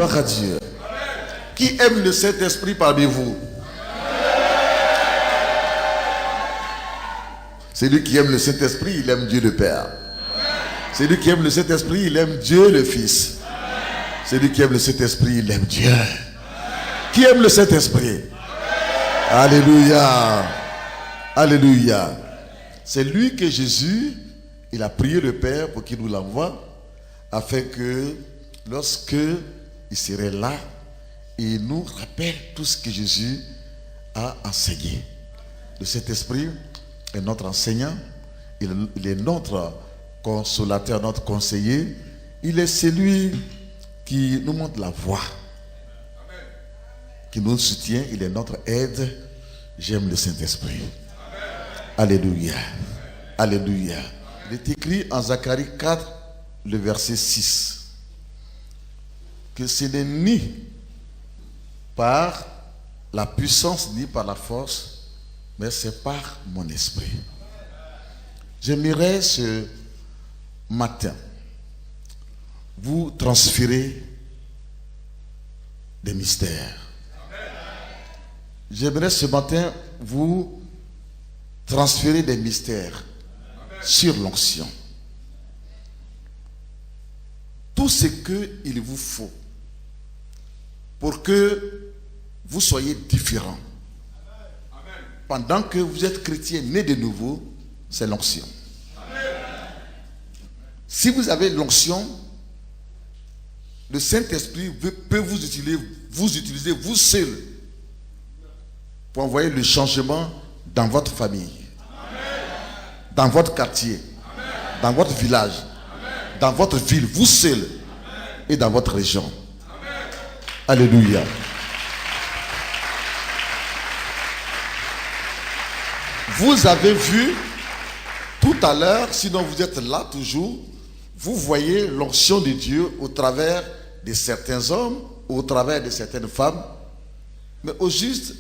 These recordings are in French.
Gloire à Dieu. Qui aime le Saint-Esprit parmi vous? Celui qui aime le Saint-Esprit, il aime Dieu le Père. Celui qui aime le Saint-Esprit, il aime Dieu le Fils. Celui qui aime le Saint-Esprit, il aime Dieu. Qui aime le Saint-Esprit? Alléluia. Alléluia. C'est lui que Jésus, il a prié le Père pour qu'il nous l'envoie, afin que lorsque il serait là, il nous rappelle tout ce que Jésus a enseigné. Le Saint-Esprit est notre enseignant, il est notre consolateur, notre conseiller. Il est celui qui nous montre la voie, qui nous soutient. Il est notre aide. J'aime le Saint-Esprit. Alléluia. Alléluia. Il est écrit en Zacharie 4, le verset 6, que ce n'est ni par la puissance ni par la force, mais c'est par mon esprit. J'aimerais ce matin vous transférer des mystères. J'aimerais ce matin vous transférer des mystères sur l'onction. Tout ce qu'il vous faut pour que vous soyez différents. Pendant que vous êtes chrétien né de nouveau, c'est l'onction. Si vous avez l'onction, le Saint-Esprit peut vous utiliser vous seul pour envoyer le changement dans votre famille, dans votre quartier, dans votre village, dans votre ville, vous seul, et dans votre région. Alléluia. Vous avez vu tout à l'heure, sinon vous êtes là toujours, vous voyez l'onction de Dieu au travers de certains hommes, au travers de certaines femmes, mais au juste,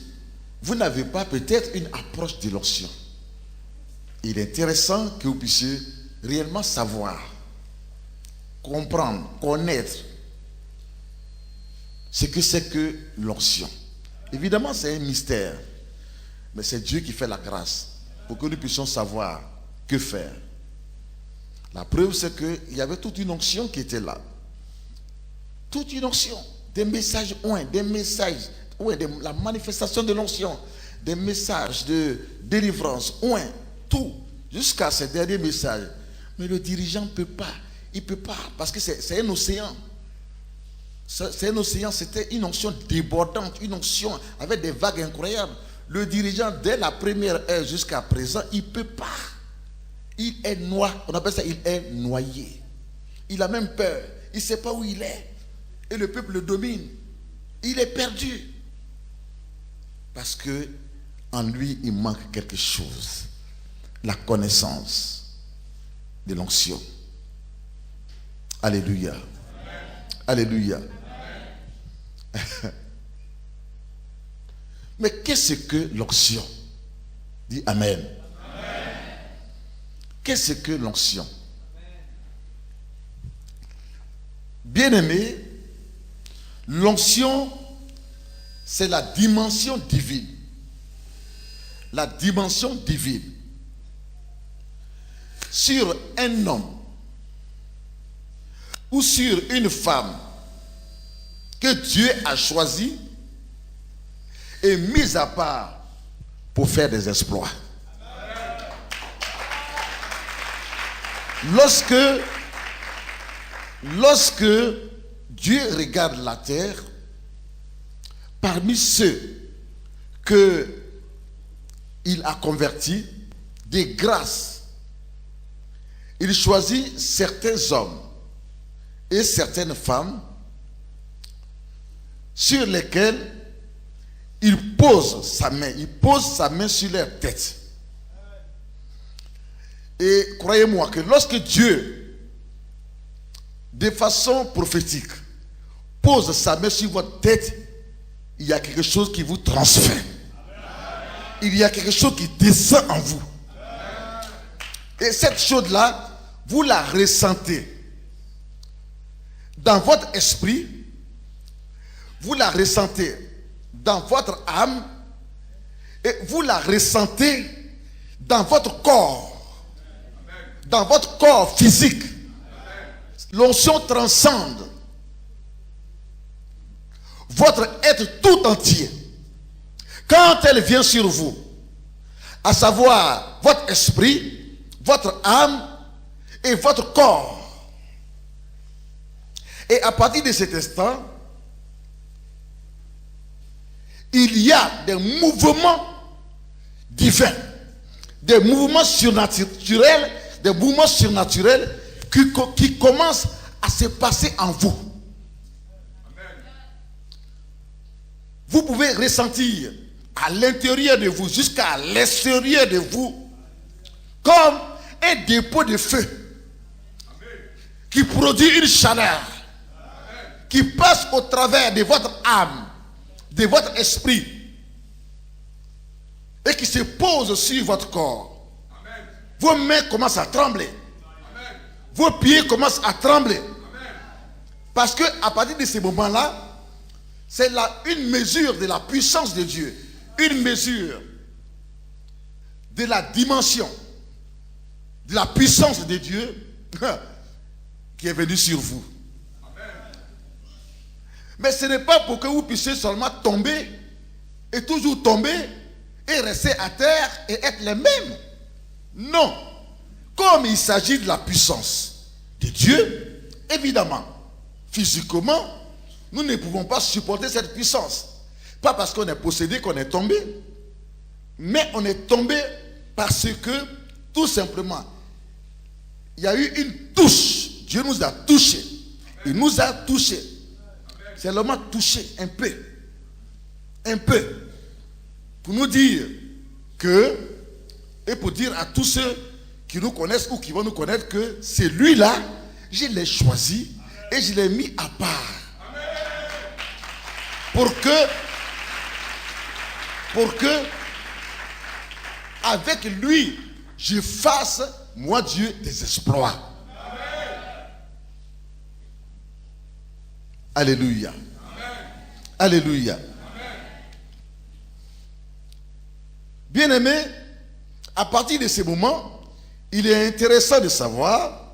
vous n'avez pas peut-être une approche de l'onction. Il est intéressant que vous puissiez réellement savoir, comprendre, connaître ce que c'est que l'onction. Évidemment, c'est un mystère, mais c'est Dieu qui fait la grâce pour que nous puissions savoir que faire. La preuve, c'est qu'il y avait toute une onction qui était là. Toute une onction. Des messages des messages, la manifestation de l'onction, des messages de délivrance, tout, jusqu'à ces derniers messages. Mais le dirigeant ne peut pas. Il ne peut pas, parce que c'est un océan. C'est un océan, c'était une onction débordante, une onction avec des vagues incroyables. Le dirigeant, dès la première heure jusqu'à présent, il ne peut pas. Il est noyé. On appelle ça, il est noyé. Il a même peur. Il ne sait pas où il est. Et le peuple le domine. Il est perdu. Parce que en lui, il manque quelque chose. La connaissance de l'onction. Alléluia. Amen. Alléluia. Amen. Mais qu'est-ce que l'onction? Dis Amen. Amen. Qu'est-ce que l'onction? Bien-aimé, l'onction, c'est la dimension divine. La dimension divine. Sur un homme ou sur une femme que Dieu a choisi et mise à part pour faire des exploits. Lorsque Dieu regarde la terre, parmi ceux que il a convertis, des grâces, il choisit certains hommes et certaines femmes sur lesquels il pose sa main sur leur tête. Et croyez-moi que lorsque Dieu, de façon prophétique, pose sa main sur votre tête, il y a quelque chose qui vous transfère. Il y a quelque chose qui descend en vous. Et cette chose-là, vous la ressentez. Dans votre esprit, vous la ressentez dans votre âme et vous la ressentez dans votre corps, dans votre corps physique. L'onction transcende votre être tout entier. Quand elle vient sur vous, à savoir votre esprit, votre âme et votre corps. Et à partir de cet instant, il y a des mouvements divins, des mouvements surnaturels, qui commencent à se passer en vous. Vous pouvez ressentir à l'intérieur de vous jusqu'à l'extérieur de vous comme un dépôt de feu qui produit une chaleur qui passe au travers de votre âme, de votre esprit et qui se pose sur votre corps. Vos mains commencent à trembler. Vos pieds commencent à trembler. Parce que à partir de ce moment-là, c'est là une mesure de la puissance de Dieu, une mesure de la dimension de la puissance de Dieu qui est venue sur vous. Mais ce n'est pas pour que vous puissiez seulement tomber et toujours tomber et rester à terre et être les mêmes. Non. Comme il s'agit de la puissance de Dieu, évidemment, physiquement, nous ne pouvons pas supporter cette puissance. Pas parce qu'on est possédé qu'on est tombé, mais on est tombé parce que, tout simplement, il y a eu une touche. Dieu nous a touchés. Il nous a touchés. Seulement touché un peu. Un peu. Pour nous dire que, et pour dire à tous ceux qui nous connaissent ou qui vont nous connaître que c'est lui-là, je l'ai choisi et je l'ai mis à part. Pour que avec lui, je fasse, moi Dieu, des exploits. Alléluia. Alléluia. Bien-aimés, à partir de ce moment, il est intéressant de savoir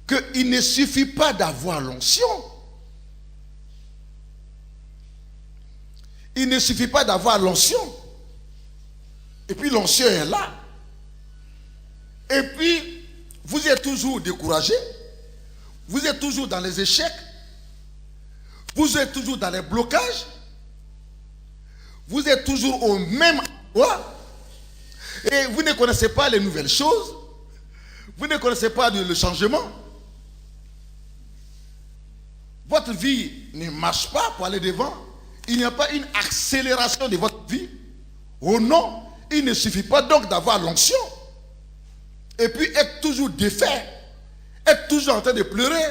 qu'il ne suffit pas d'avoir l'onction. Il ne suffit pas d'avoir l'onction. Et puis l'onction est là. Et puis, vous êtes toujours découragé. Vous êtes toujours dans les échecs. Vous êtes toujours dans les blocages. Vous êtes toujours au même endroit. Et vous ne connaissez pas les nouvelles choses. Vous ne connaissez pas le changement. Votre vie ne marche pas pour aller devant. Il n'y a pas une accélération de votre vie. Oh non, il ne suffit pas donc d'avoir l'onction. Et puis être toujours défait. Être toujours en train de pleurer.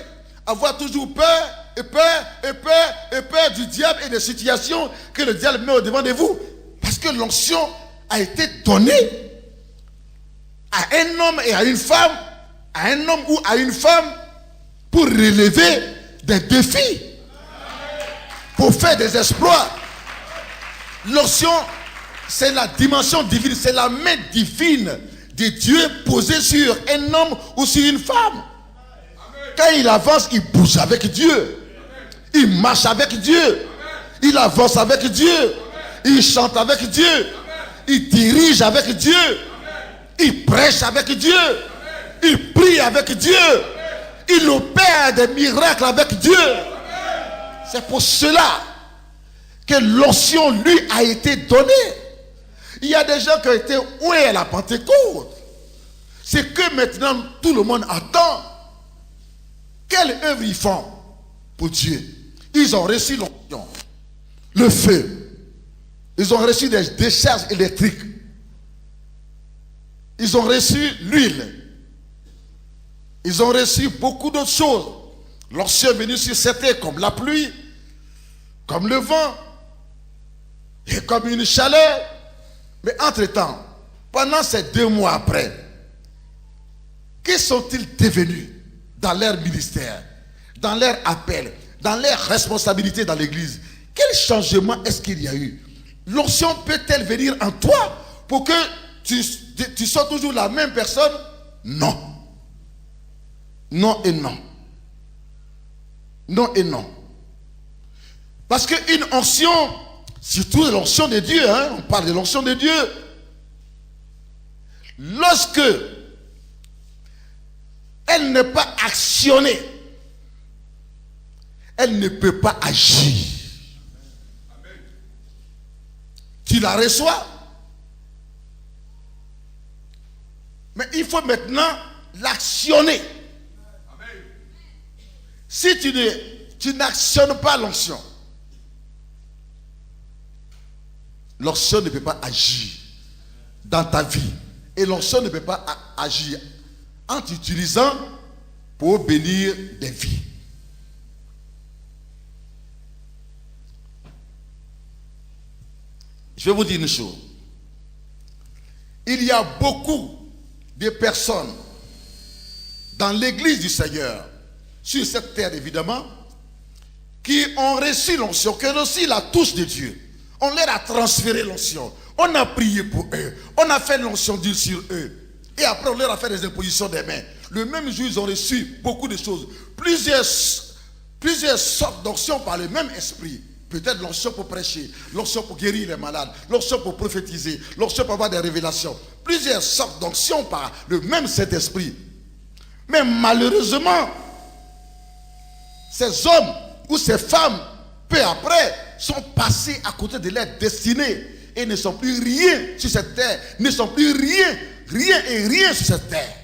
Avoir toujours peur et peur du diable et des situations que le diable met au devant de vous. Parce que l'onction a été donnée à un homme et à une femme, à un homme ou à une femme, pour relever des défis, pour faire des exploits. L'onction, c'est la dimension divine, c'est la main divine de Dieu posée sur un homme ou sur une femme. Quand il avance, il bouge avec Dieu. Il marche avec Dieu. Il avance avec Dieu. Il chante avec Dieu. Il dirige avec Dieu. Il prêche avec Dieu. Il prie avec Dieu. Il opère des miracles avec Dieu. C'est pour cela que l'onction lui a été donnée. Il y a des gens qui ont été oués à la Pentecôte. C'est que maintenant tout le monde attend. Quelle œuvre ils font pour Dieu? Ils ont reçu l'onction, le feu. Ils ont reçu des décharges électriques. Ils ont reçu l'huile. Ils ont reçu beaucoup d'autres choses. L'onction est venue sur cette terre comme la pluie, comme le vent, et comme une chaleur. Mais entre-temps, pendant ces 2 mois après, que sont-ils devenus dans leur ministère, dans leur appel, dans leur responsabilité dans l'église? quel changement est-ce qu'il y a eu? L'onction peut-elle venir en toi pour que tu sois toujours la même personne? Non. Non et non. Non et non. Parce qu'une onction, surtout l'onction de Dieu, hein, on parle de l'onction de Dieu. Lorsque elle n'est pas actionnée, elle ne peut pas agir. Amen. Tu la reçois, mais il faut maintenant l'actionner. Amen. Si tu n'actionnes pas l'onction, l'onction ne peut pas agir dans ta vie. Et l'onction ne peut pas agir en t'utilisant pour bénir des vies. Je vais vous dire une chose. Il y a beaucoup de personnes dans l'église du Seigneur, sur cette terre évidemment, qui ont reçu l'onction, qui ont reçu la touche de Dieu. On leur a transféré l'onction. On a prié pour eux. On a fait l'onction Dieu sur eux. Et après, on leur a fait des impositions des mains. Le même jour, ils ont reçu beaucoup de choses. Plusieurs sortes d'onction par le même esprit. Peut-être l'onction pour prêcher, l'onction pour guérir les malades, l'onction pour prophétiser, l'onction pour avoir des révélations. Plusieurs sortes d'onction par le même Saint-Esprit. Mais malheureusement, ces hommes ou ces femmes, peu après, sont passés à côté de leur destinée et ne sont plus rien sur cette terre, ne sont plus rien sur cette terre.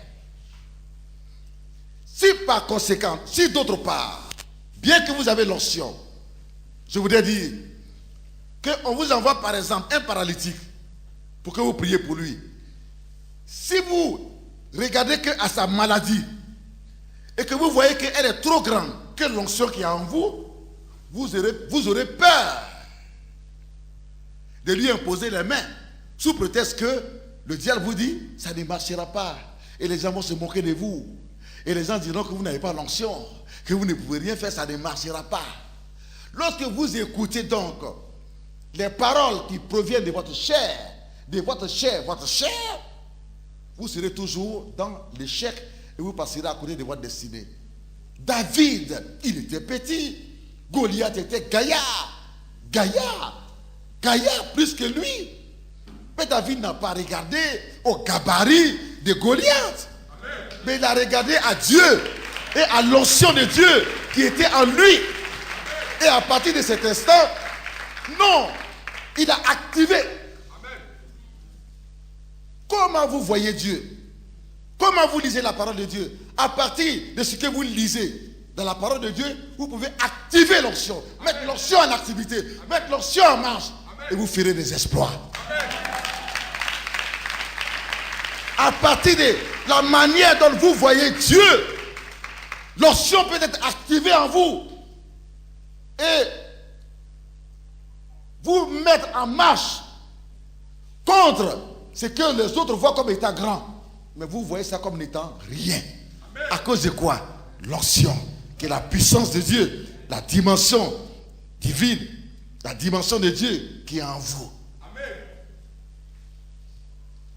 Si par conséquent, si d'autre part, bien que vous avez l'onction, je voudrais dire qu'on vous envoie par exemple un paralytique pour que vous priez pour lui. Si vous regardez qu'à sa maladie et que vous voyez qu'elle est trop grande que l'onction qui est en vous, vous aurez peur de lui imposer les mains sous prétexte que le diable vous dit ça ne marchera pas et les gens vont se moquer de vous et les gens diront que vous n'avez pas l'onction, que vous ne pouvez rien faire, ça ne marchera pas. Lorsque vous écoutez donc les paroles qui proviennent de votre chair, votre chair, vous serez toujours dans l'échec et vous passerez à côté de votre destinée. David, il était petit. Goliath était gaillard plus que lui. Mais David n'a pas regardé au gabarit de Goliath. Amen. Mais il a regardé à Dieu et à l'onction de Dieu qui était en lui. Et à partir de cet instant, non, il a activé. Amen. Comment vous voyez Dieu? Comment vous lisez la parole de Dieu? À partir de ce que vous lisez dans la parole de Dieu, vous pouvez activer l'onction, mettre l'onction en activité, mettre l'onction en marche, et vous ferez des exploits. Amen. À partir de la manière dont vous voyez Dieu, l'onction peut être activée en vous et vous mettre en marche contre ce que les autres voient comme étant grand. Mais vous voyez ça comme n'étant rien. Amen. À cause de quoi? L'onction, qui est la puissance de Dieu, la dimension divine, la dimension de Dieu qui est en vous. Amen.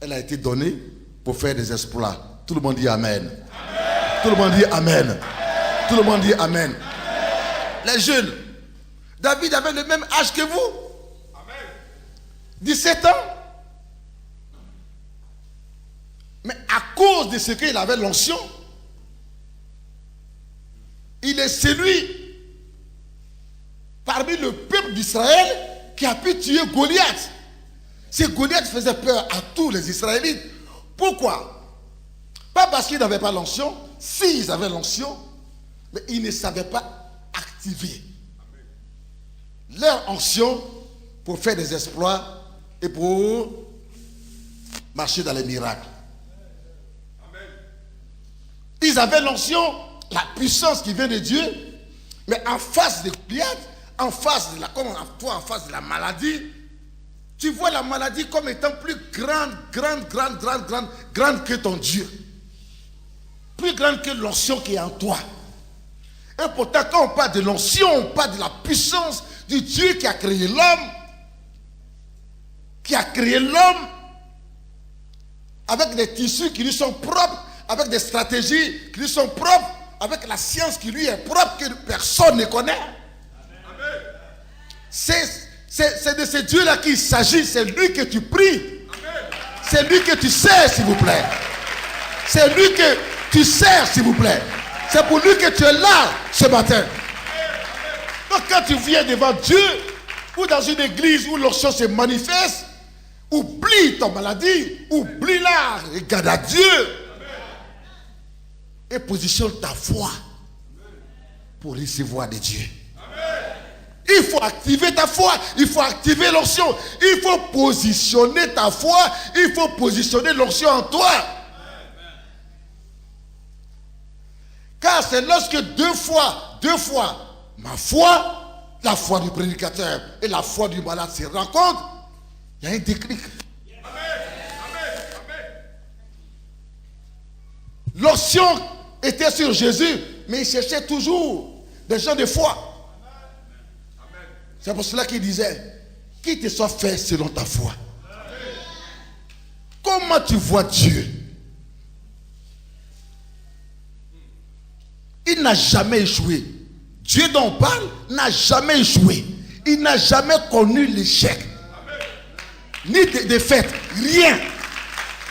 Elle a été donnée pour faire des exploits. Tout le monde dit Amen. Amen. Tout le monde dit Amen. Amen. Tout le monde dit Amen. Amen. Les jeunes, David avait le même âge que vous. Amen. 17 ans. Mais à cause de ce qu'il avait l'onction, il est celui parmi le peuple d'Israël qui a pu tuer Goliath. Ce Goliath faisait peur à tous les Israélites. Pourquoi? Pas parce qu'ils n'avaient pas l'onction. S'ils avaient l'onction, mais ils ne savaient pas activer leur onction pour faire des exploits et pour marcher dans les miracles. Ils avaient l'onction, la puissance qui vient de Dieu, mais en face de Goliath, en face de la maladie, tu vois la maladie comme étant plus grande que ton Dieu. Plus grande que l'onction qui est en toi. Et pourtant, quand on parle de l'onction, on parle de la puissance du Dieu qui a créé l'homme. Qui a créé l'homme avec des tissus qui lui sont propres, avec des stratégies qui lui sont propres, avec la science qui lui est propre, que personne ne connaît. C'est de ce Dieu-là qu'il s'agit. C'est lui que tu pries. C'est lui que tu sers, s'il vous plaît. C'est lui que tu sers, s'il vous plaît. C'est pour lui que tu es là ce matin. Donc quand tu viens devant Dieu, ou dans une église où l'onction se manifeste, oublie ton maladie, oublie-la, regarde à Dieu. Et positionne ta foi pour recevoir de Dieu. Il faut activer ta foi, il faut activer l'onction, il faut positionner ta foi, il faut positionner l'onction en toi. Car c'est lorsque deux fois, ma foi, la foi du prédicateur et la foi du malade se rencontrent, il y a un déclic. L'onction était sur Jésus, mais il cherchait toujours des gens de foi. C'est pour cela qu'il disait, qu'il te soit fait selon ta foi. Comment tu vois Dieu? Il n'a jamais échoué. Dieu dont on parle n'a jamais échoué. Il n'a jamais connu l'échec. Ni de défaite. Rien.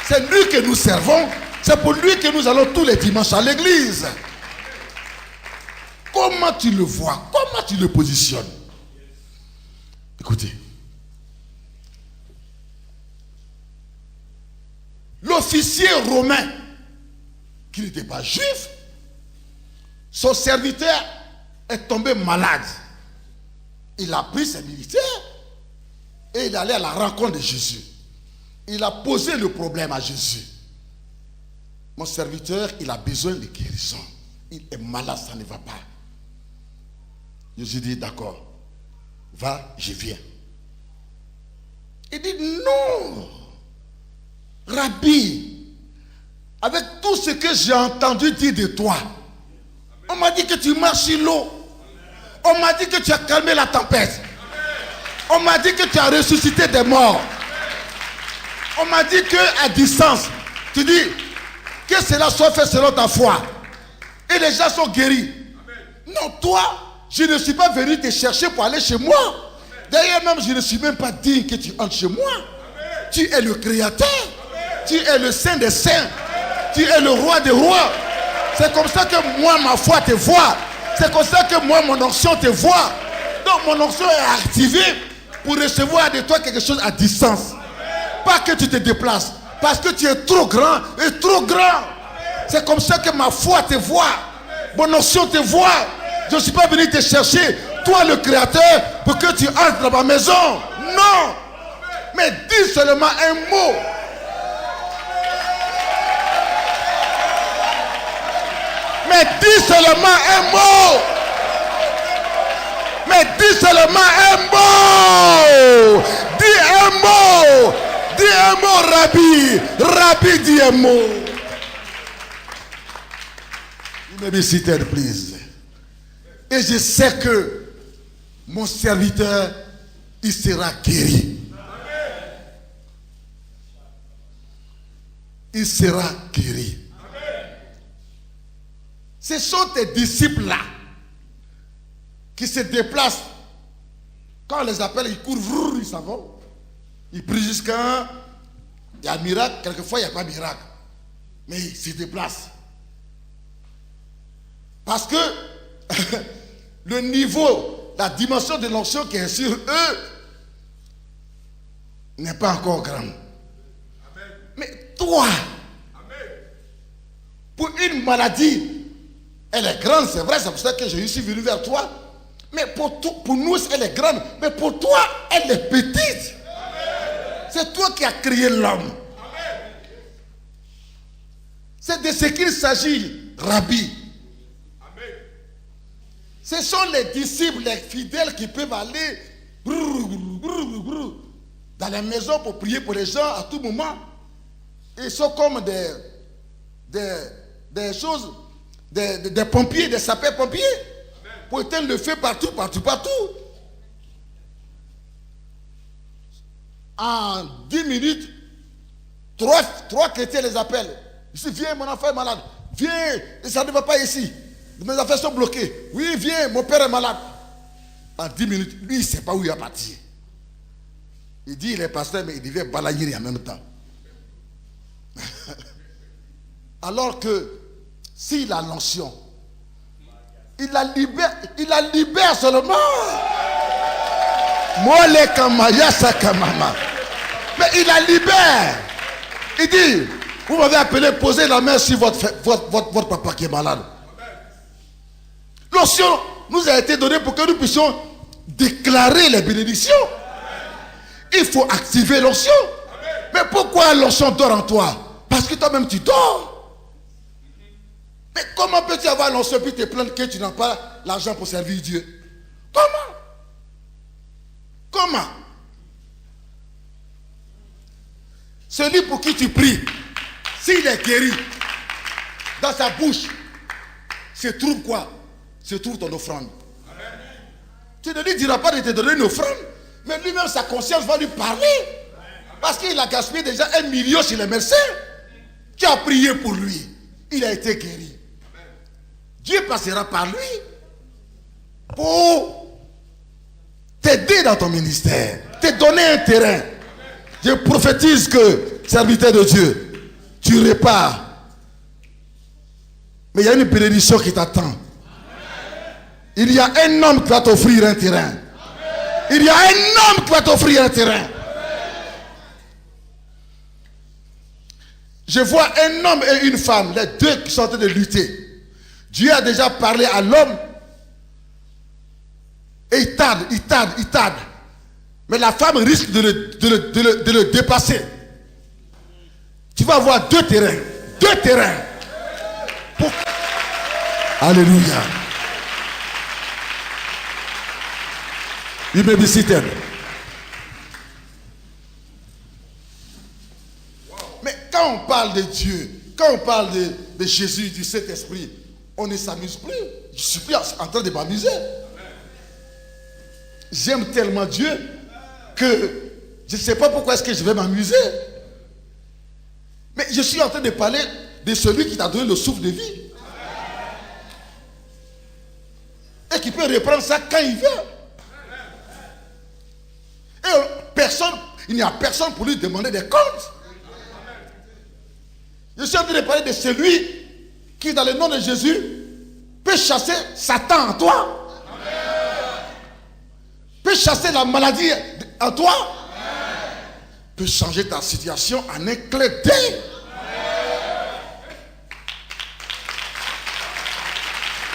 C'est lui que nous servons. C'est pour lui que nous allons tous les dimanches à l'église. Comment tu le vois? Comment tu le positionnes? Écoutez. L'officier romain, qui n'était pas juif, son serviteur est tombé malade. Il a pris ses militaires et il allait à la rencontre de Jésus. Il a posé le problème à Jésus. Mon serviteur, il a besoin de guérison. Il est malade, ça ne va pas. Jésus dit, d'accord, va, je viens. Il dit, non, Rabbi, avec tout ce que j'ai entendu dire de toi, on m'a dit que tu marches sur l'eau. On m'a dit que tu as calmé la tempête. On m'a dit que tu as ressuscité des morts. On m'a dit qu'à distance, tu dis que cela soit fait selon ta foi. Et les gens sont guéris. Non, toi, je ne suis pas venu te chercher pour aller chez moi. D'ailleurs même, je ne suis même pas digne que tu entres chez moi. Tu es le Créateur. Tu es le Saint des Saints. Tu es le Roi des Rois. C'est comme ça que moi, ma foi te voit. C'est comme ça que moi, mon onction te voit. Donc mon onction est activée pour recevoir de toi quelque chose à distance. Pas que tu te déplaces. Parce que tu es trop grand et trop grand. C'est comme ça que ma foi te voit. Mon onction te voit. Je ne suis pas venu te chercher, toi le Créateur, pour que tu entres dans ma maison. Non. Mais dis seulement un mot. Mais dis seulement un mot. Mais dis seulement un mot. Dis un mot. Dis un mot, Rabbi. Rabbi, dis un mot. You may be seated, please. Et je sais que mon serviteur, il sera guéri. Il sera guéri. Ce sont tes disciples-là qui se déplacent. Quand on les appelle, ils courent, ils s'en vont. Ils prient jusqu'à... Il y a un miracle, quelquefois il n'y a pas de miracle. Mais ils se déplacent. Parce que le niveau, la dimension de l'onction qui est sur eux n'est pas encore grande. Mais toi, pour une maladie, elle est grande, c'est vrai, c'est pour ça que je suis venu vers toi. Mais pour nous, elle est grande. Mais pour toi, elle est petite. C'est toi qui as créé l'homme. C'est de ce qu'il s'agit, Rabbi. Ce sont les disciples, les fidèles qui peuvent aller dans la maison pour prier pour les gens à tout moment. Ils sont comme des choses, des pompiers, des sapeurs-pompiers. pour éteindre le feu partout. En 10 minutes, trois chrétiens les appellent. Ils disent, viens, mon enfant est malade. Viens, ça ne va pas ici. Mes affaires sont bloquées. Oui, viens, mon père est malade. En 10 minutes, lui, il ne sait pas où il va partir. Il dit, il est pasteur, mais il devient balayiri en même temps. Alors que, s'il a l'onction, il la libère seulement. Mais il la libère. Il dit, vous m'avez appelé, posez la main sur votre papa qui est malade. L'onction nous a été donnée pour que nous puissions déclarer les bénédictions. Il faut activer l'onction. Mais pourquoi l'onction dort en toi? Parce que toi-même tu dors. Mais comment peux-tu avoir l'onction puis te plaindre que tu n'as pas l'argent pour servir Dieu? Comment? Celui pour qui tu pries, s'il est guéri, dans sa bouche se trouve quoi? Se trouve ton offrande. Amen. Tu ne lui diras pas de te donner une offrande, mais lui-même sa conscience va lui parler. Parce qu'il a gaspillé déjà 1 million chez les médecins. Tu as prié pour lui, il a été guéri. Dieu passera par lui pour t'aider dans ton ministère, te donner un terrain. Je prophétise que, serviteur de Dieu, tu repars. Mais il y a une bénédiction qui t'attend. Il y a un homme qui va t'offrir un terrain. Il y a un homme qui va t'offrir un terrain. Je vois un homme et une femme, les deux qui sont en train de lutter. Dieu a déjà parlé à l'homme. Et il tarde. Mais la femme risque de le dépasser. Tu vas avoir 2 terrains. 2 terrains. Alléluia. You may be seated. Mais quand on parle de Dieu, quand on parle de Jésus, du Saint-Esprit, on ne s'amuse plus. Je suis plus en train de m'amuser. J'aime tellement Dieu que je ne sais pas pourquoi est-ce que je vais m'amuser. Mais je suis en train de parler de celui qui t'a donné le souffle de vie. Et qui peut reprendre ça quand il veut. Et il n'y a personne pour lui demander des comptes. Je suis en train de parler de celui qui, dans le nom de Jésus, peut chasser Satan en toi. Peut chasser la maladie en toi. Peut changer ta situation en un clin d'œil.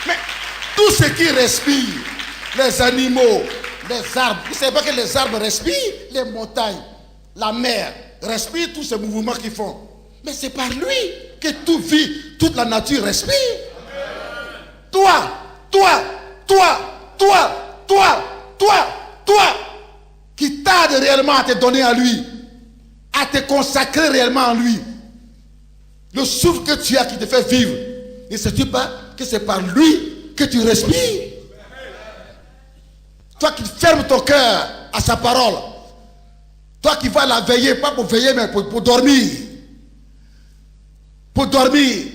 Mais tout ce qui respire, les animaux, les arbres, vous ne savez pas que les arbres respirent, les montagnes, la mer, respirent tous ces mouvements qu'ils font. Mais c'est par lui que tout vit, toute la nature respire. Toi, qui tarde réellement à te donner à lui, à te consacrer réellement à lui, le souffle que tu as qui te fait vivre, ne sais-tu pas que c'est par lui que tu respires? Toi qui fermes ton cœur à sa parole, toi qui vas la veiller, pas pour veiller mais pour dormir. Pour dormir.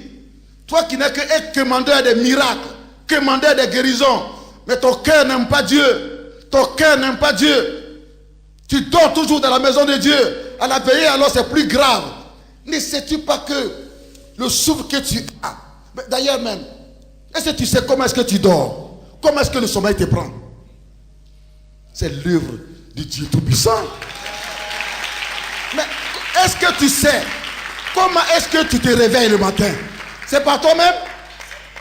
Toi qui n'es qu'un commandeur des miracles, commandeur des guérisons, mais ton cœur n'aime pas Dieu. Ton cœur n'aime pas Dieu. Tu dors toujours dans la maison de Dieu. À la veillée, alors c'est plus grave. Ne sais-tu pas que le souffle que tu as, d'ailleurs même, est-ce que tu sais comment est-ce que tu dors? Comment est-ce que le sommeil te prend? C'est l'œuvre du Dieu Tout-Puissant. Mais est-ce que tu sais comment est-ce que tu te réveilles le matin? C'est par toi-même?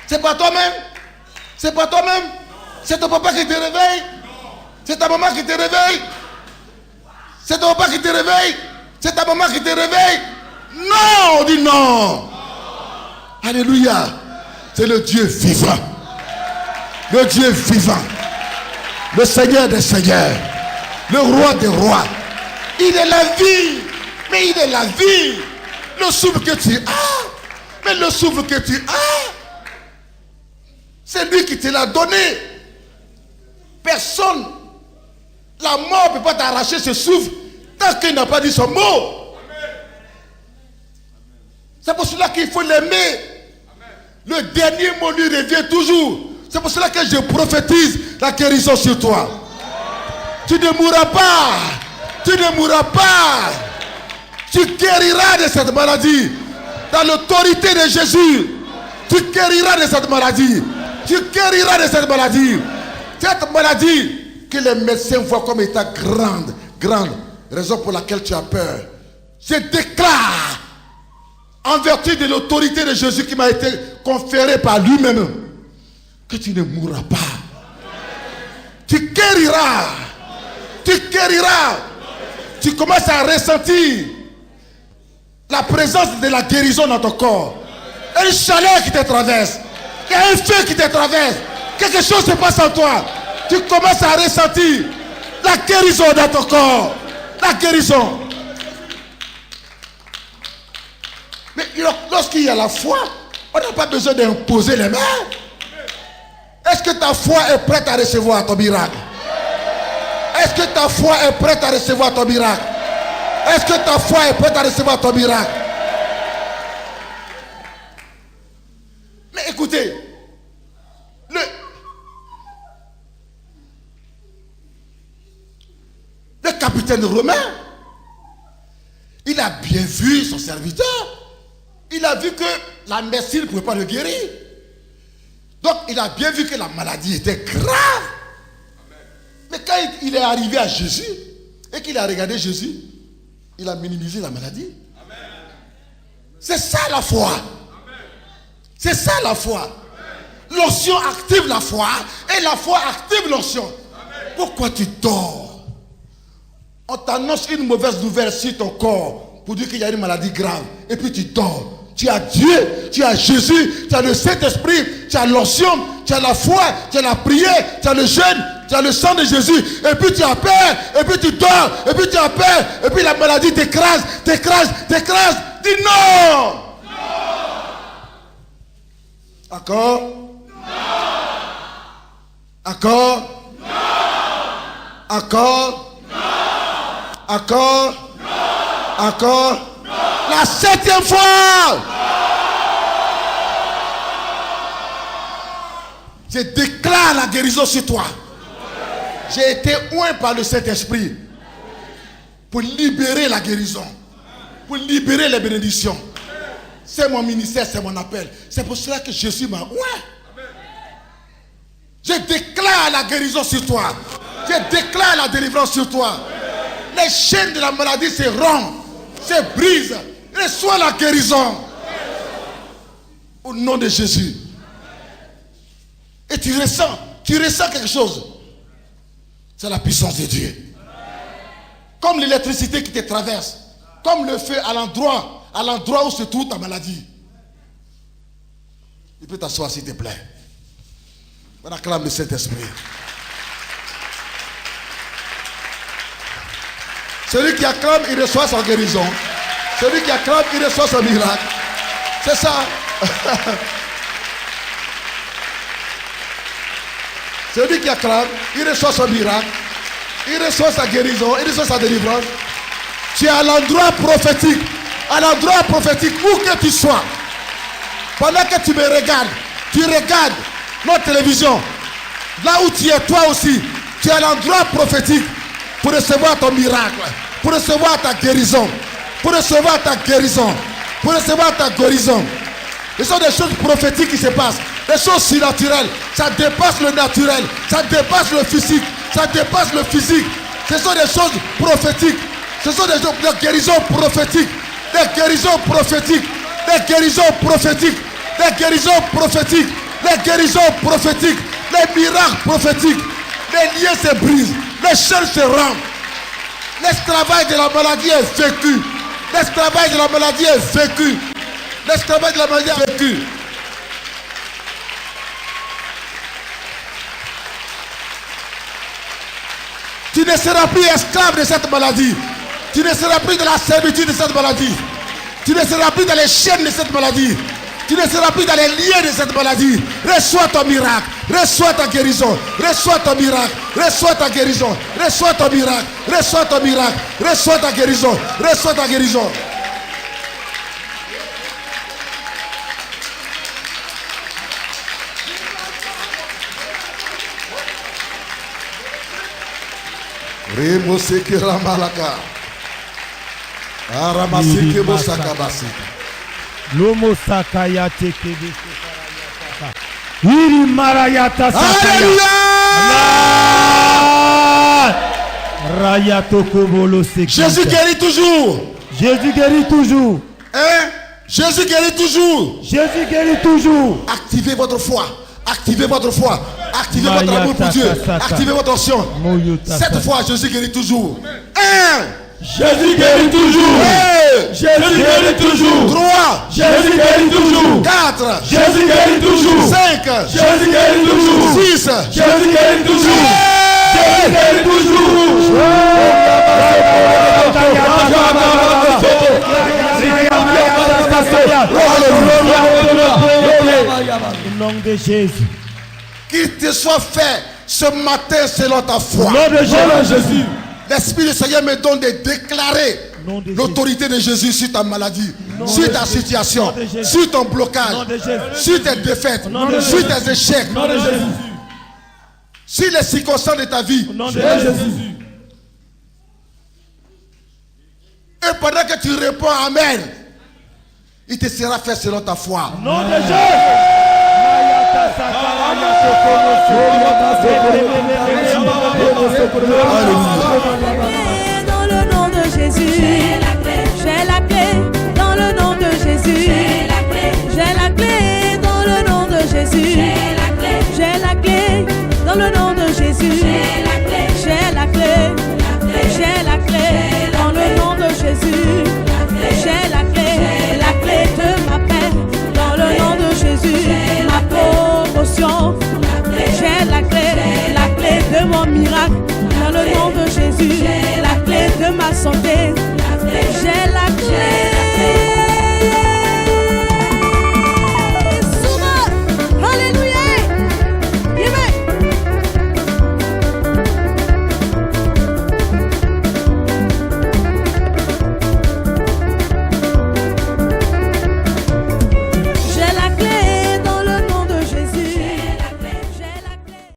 C'est par toi-même? C'est par toi-même? C'est ton papa qui te réveille? C'est ta maman qui te réveille? C'est ton papa qui te réveille? C'est ta maman qui te réveille? Non, on dit non. Alléluia. C'est le Dieu vivant. Le Dieu vivant. Le Seigneur des seigneurs. Le roi des rois. Il est la vie. Mais il est la vie. Le souffle que tu as. Mais le souffle que tu as, c'est lui qui te l'a donné. Personne, la mort ne peut pas t'arracher ce souffle tant qu'il n'a pas dit son mot. C'est pour cela qu'il faut l'aimer. Le dernier mot lui revient toujours. C'est pour cela que je prophétise la guérison sur toi. Tu ne mourras pas. Tu ne mourras pas. Tu guériras de cette maladie. Dans l'autorité de Jésus. Tu guériras de cette maladie. Tu guériras de cette maladie. Cette maladie que les médecins voient comme étant grande. Grande. Raison pour laquelle tu as peur. Je déclare, en vertu de l'autorité de Jésus qui m'a été conférée par lui-même, que tu ne mourras pas. Tu guériras. Tu guériras. Tu commences à ressentir la présence de la guérison dans ton corps. Une chaleur qui te traverse. Il y a un feu qui te traverse. Quelque chose se passe en toi. Tu commences à ressentir la guérison dans ton corps. La guérison. Mais lorsqu'il y a la foi, on n'a pas besoin d'imposer les mains. Est-ce que ta foi est prête à recevoir ton miracle? Est-ce que ta foi est prête à recevoir ton miracle? Est-ce que ta foi est prête à recevoir ton miracle? Mais écoutez, le capitaine romain, il a bien vu son serviteur. Il a vu que la médecine ne pouvait pas le guérir. Donc il a bien vu que la maladie était grave. Mais quand il est arrivé à Jésus et qu'il a regardé Jésus, il a minimisé la maladie. C'est ça la foi. C'est ça la foi. L'onction active la foi et la foi active l'onction. Pourquoi tu dors? On t'annonce une mauvaise nouvelle sur ton corps pour dire qu'il y a une maladie grave et puis tu dors. Tu as Dieu, tu as Jésus, tu as le Saint-Esprit, tu as l'onction, tu as la foi, tu as la prière, tu as le jeûne, tu as le sang de Jésus, et puis tu as peur, et puis tu dors, et puis tu as peur, et puis la maladie t'écrase, t'écrase, t'écrase. Dis non! D'accord? Accord? Accord? Accord? Accord? La 7e fois! Je déclare la guérison sur toi. J'ai été oint par le Saint-Esprit pour libérer la guérison, pour libérer les bénédictions. C'est mon ministère, c'est mon appel. C'est pour cela que Jésus m'a oint. Je déclare la guérison sur toi. Je déclare la délivrance sur toi. Les chaînes de la maladie se rompent, se brisent. Reçois la guérison au nom de Jésus. Et tu ressens quelque chose. C'est la puissance de Dieu. Comme l'électricité qui te traverse, comme le feu à l'endroit où se trouve ta maladie. Tu peux t'asseoir s'il te plaît. On acclame le Saint-Esprit. Celui qui acclame, il reçoit sa guérison. Celui qui acclame, il reçoit son miracle. C'est ça. Celui qui acclame, il reçoit son miracle. Il reçoit sa guérison, il reçoit sa délivrance. Tu es à l'endroit prophétique. À l'endroit prophétique, où que tu sois. Pendant que tu me regardes, tu regardes notre télévision. Là où tu es, toi aussi, tu es à l'endroit prophétique pour recevoir ton miracle, pour recevoir ta guérison. Pour recevoir ta guérison. Pour recevoir ta guérison. Ce sont des choses prophétiques qui se passent. Des choses surnaturelles. Ça dépasse le naturel. Ça dépasse le physique. Ça dépasse le physique. Ce sont des choses prophétiques. Ce sont des guérisons prophétiques. Des guérisons prophétiques. Des guérisons prophétiques. Des guérisons prophétiques. Des guérisons prophétiques. Les miracles prophétiques. Les liens se brisent. Les chaînes se rompent. L'esclavage de la maladie est vécu. L'esclavage de la maladie est vécu. L'esclavage de la maladie est vécu. Tu ne seras plus esclave de cette maladie. Tu ne seras plus dans la servitude de cette maladie. Tu ne seras plus dans les chaînes de cette maladie. Tu ne seras plus dans les liens de cette maladie. Reçois ton miracle. Reçois ta guérison. Reçois ton miracle. Reçois ta guérison. Reçois ton miracle. Reçois ton miracle. Reçois ta guérison. Reçois ta guérison. Remoseke Ramalaka. Aramaseke Mosakabasi. Lomo sakaya tekebe sokarayata. Iri marayata sakaya. Rayato kobolo sekaya. Jésus guérit toujours. Jésus guérit toujours. Hein? Jésus guérit toujours. Jésus guérit toujours. Activez votre foi. Activez votre foi. Activez votre amour pour Dieu. Activez votre action. Cette fois, Jésus guérit toujours. 1. Jésus guérit toujours. 2. Jésus guérit toujours. 3. Jésus guérit toujours. 4. Jésus guérit toujours. 5. Jésus guérit toujours. 6. Jésus guérit toujours. Jésus guérit toujours. Au nom de Jésus. Qu'il te soit fait ce matin selon ta foi. Au nom de Jésus. L'Esprit du Seigneur me donne de déclarer l'autorité de Jésus sur ta maladie, sur ta situation, sur ton blocage, sur tes défaites, sur tes échecs, sur les circonstances de ta vie. Et pendant que tu réponds Amen, il te sera fait selon ta foi. Nom de Jésus. Dans le nom de Jésus, j'ai la clé. Dans le nom de Jésus, j'ai la clé. Dans le nom de Jésus, j'ai la clé. Dans le nom de Jésus, j'ai la clé. J'ai la clé. Dans le nom de Jésus, j'ai la clé de ma paix. Dans le nom de Jésus, ma promotion. J'ai la clé de mon miracle. Dans le nom de Jésus, la clé de ma santé.